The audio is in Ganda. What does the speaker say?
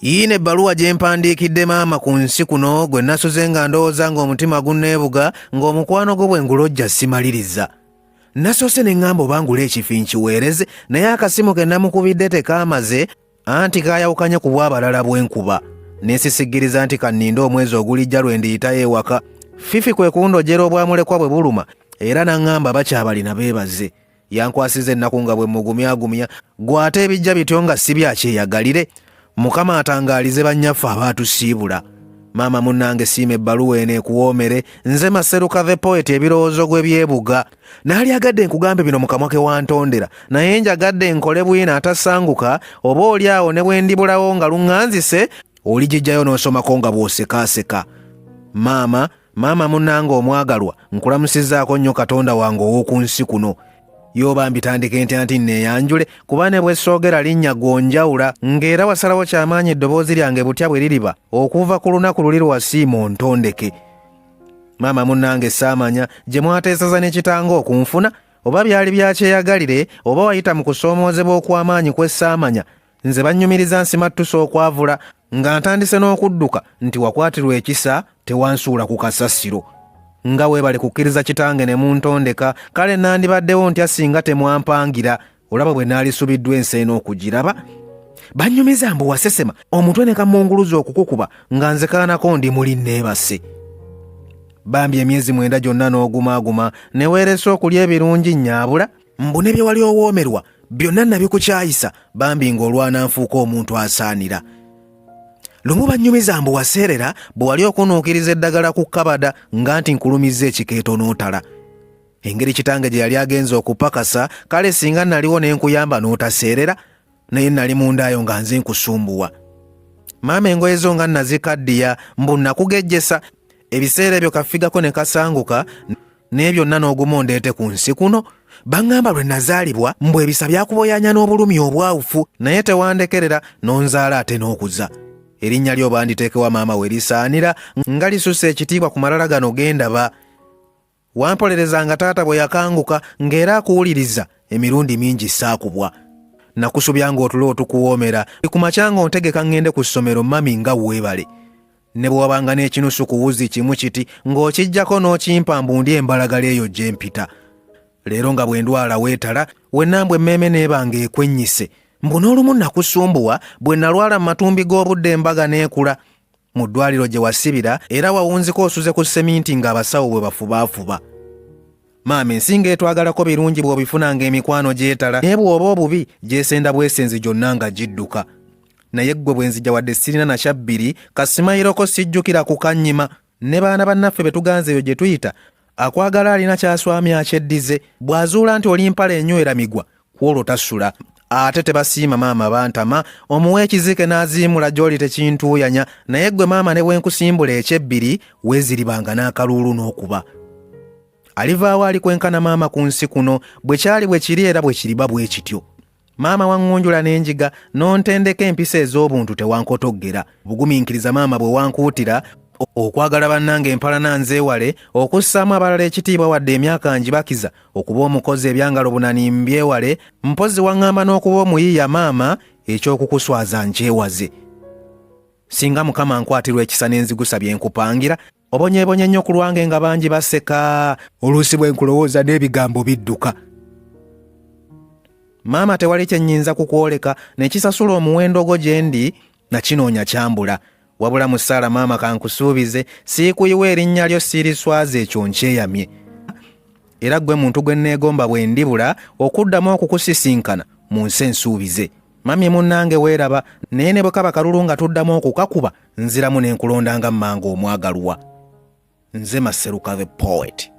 Yine ebbaluwa gye mpandiikidde maama ku nsi kuno gwe nasuze nga ndowooza ng'omutima gunneebuga ng'omukwano gwo bwe ngulojja simaliriza. Nasoose ne ŋŋamba oba ngula ekifi nkiweereze naye akasimu ke namukubidde tekaamaze anti kaayawukanye ku bw'abalala bw'enkuba. Neesisigiriza nti kanninde omwezi ogulijja lwe ndiyitayo ewaka. Fifi kwe kundojera obwamulekwa bwe buluma era n'aŋŋamba bakyabalina beebaze. Yankwasiza ennaku nga bwe mugumyagumya gw'ate ebijja bityo nga si byakyeyagalire. Mukama atangaalize bannyaffe abaatusiibula. Maama munnange siima ebbaluwa eno ekuwoomere, nze Maseruka the Poet ebirowoozo gwe byebuga. Naali agadde nkugambe bino mu kamwa ke wantondera, naye njagadde nkole bwina atasanguka, oba oli awo ne bwe ndibulawo nga luŋŋanzise, oligijjayo n'osomako nga bw'osekaaseka. Maama munnange omwagalwa, nkulamusizzaako nnyo Katonda wange ow'oku nsi kuno. Yoba mbitandike ntya nti neeyanjule kuba ne bwe soogera linnya gonjawula ng'era wasalawo kyamaanyi eddoboozi lyange butya bwe liriba okuva ku lunaku luli lwasiima ontondeke. Maama munnange saamanya gye mwateesaza ne kitanga okunfuna oba byali byakyeyagalire oba wayita mu kusoomoozebwa okw'amaanyi kwe saamanya. Nze bannyumiriza nsimattusa okwavula nga ntandise n'okudduka nti wakwatirwa ekisa tewansuula ku kasasiro. Nga weebale kukkiriza kitange ne muntondeka, kale nandibaddewo ntya singa temwampangira. Olaba bwe naalisubiddwa ensi n'okugiraba. Bannyumiza mbu wasesema omutwe ne kamunguluza okukukuba nga nze kaanako ndi muli neebase. Bambi emyezi 9 gyonna n'ogumaaguma ne weeresa okulya ebirungi nyaabula mbu ne bye wali owoomerwa byonna nabikukyayisa bambi ng'olwana nfuuka omuntu asaanira. Lumu bannyumiza mbu waseerera bwe wali okunuukiriza eddagala ku kabada nga nti nkulumizza ekikeeto n'otala. Engeri kitange gye yali agenza okupakasa, kale singa naliwo ne nkuyamba n'otaseerera, naye nali mundaayo nga nze nkusumbuwa. Maama engoye zo nga nazikaddiya mbu nakugejjesa, ebiseera ebyo kafigako ne kasanguka naye byonna n'oguma ondeete ku nsi kuno. Baŋŋamba lwe nazaalibwa mbu ebisa byakuboyanya n'obulumi obwawufu naye tewandekerera n'onzaala ate n'okuza. Erinnya lyo banditeekewa maama we lisaanira nga lisusse ekitiibwa ku malala gano gendaba. Wampolerezanga taata bwe yakanguka ng'era akuwuliriza emirundi mingi saakubwa. Nakusubya ng'otulo otukuwoomera ku makya ng'ontegeka ŋŋende ku ssomero mami nga weebale. Ne bwe wabanga n'ekinusu ku wuzi kimu kiti ng'okijjako n'okimpa mbu ndi embalagala eyo gye mpita. Leero nga bwe ndwala weetala wennambwe emmeeme n'ebanga ekwennyise. Mbu n'olumu nakusumbuwa bwe nalwala mu matumbi g'obudde embaga n'ekula. Mu ddwaliro gye wasibira era wawunziko osuze ku seminti ng'abasawo bwe bafubaafuba. Maama ensinga etwagalako birungi bw'obifunanga emikwano gyetala naye bw'oba obubi gyesenda bwesenzi gyonna nga gidduka. Naye ggwe bwe nzija wadde sirina na kyabbiri kasimayiroko sijjukira kukannyima. Ne baana bannaffe be tuganzeeyo gye tuyita akwagala alina kyaswami akyeddize bw'azuula nti oli mpala enywera migwa kwolwo tasula. Ate tebasiima maama bantama omuwa ekizike n'aziimula gy'oli tekintuuyanya naye ggwe maama ne bwe nkusimbula ekyebbiri weeziribanga n'akaluulu n'okuba. Alivaawo alikwenkana maama ku nsi kuno bwe kyali bwe kiri era bwe kiriba bwe kityo. Maama wangunjula n'enjiga n'ontendeka empisa ez'obuntu tewankotoggera. Bugumiikiriza maama bwe wankuutira okwagala bannange empalana nzeewale okussaamu abalala ekitiibwa wadde emyaka ngibakiza okuba omukozi ebyangalo bunani mbyewale mpozi waŋŋamba n'okuba omuyiiya maama ekyokukuswaza nkyewaze. Singa Mukama nkwatirwa ekisa n'enzigusa bye nkupangira obonyeebonye nnyo ku lwange nga bangi baseka oluusi bwe nkulowooza n'ebigambo bidduka. Maama tewali kye nnyinza kukwoleka ne kisasula omuwendo gwo gye ndi na kinoonya kyambula. Wabula mu ssaala maama kankusuubize siikuyiwa erinnya lyo siiriswaza ekyo nkyeyamye. Era ggwe muntu gwe nneegomba bwe ndibula okuddamu okukusisinkana mu nsi ensuubize. Mami munnange weeraba naye ne bwe kaba kalulu nga tuddamu okukakuba nziramu ne nkulondanga mmange omwagalwa. Nze Maseruka the Poet.